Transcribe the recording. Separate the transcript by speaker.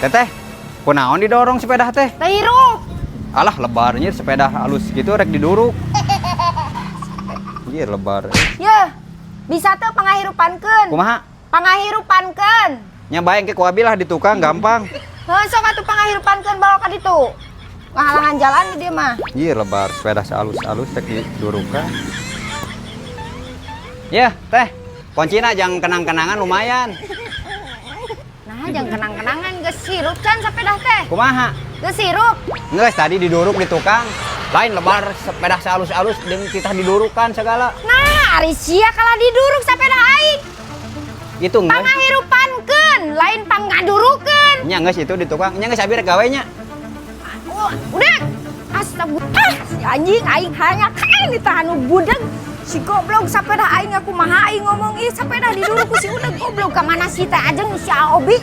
Speaker 1: Teteh, kunaon didorong sepeda teh?
Speaker 2: Hirup.
Speaker 1: Alah lebarnya sepeda halus gitu rek diduruk. Iya lebar.
Speaker 2: Ya, bisa tuh pangahirupankeun.
Speaker 1: Kumaha?
Speaker 2: Pangahirupankeun.
Speaker 1: Nya bae engke ku abi lah di tukang gampang.
Speaker 2: Heuh, sok atuh pangahirupankeun bawa ka ditu. Ngahalangan jalan di dieu mah.
Speaker 1: Iya lebar sepeda halus-halus rek didurukan. Ya, teh. Kuncina jang kenang-kenangan lumayan.
Speaker 2: Nah, jang kenang-kenangan geus sirup can sepeda teh.
Speaker 1: Kumaha?
Speaker 2: Geus sirup.
Speaker 1: Ngeus tadi diduruk di tukang. Lain lebar sepeda halus-halus jeung kita didurukan segala.
Speaker 2: Nah, ari sia kala diduruk sepeda aing.
Speaker 1: Itu ngeus.
Speaker 2: Pangahirupankeun, lain pangadurukeun.
Speaker 1: Nya ngeus itu di tukang. Nya geus abi rek gawe nya.
Speaker 2: Udah. Astagfirullah, si anjing aing hanya kain ditahan budak. Si goblok sepeda aing aku maha aing ngomong ieu sepeda diduruk ku si udah goblok ka mana si teh ajeng si Obi.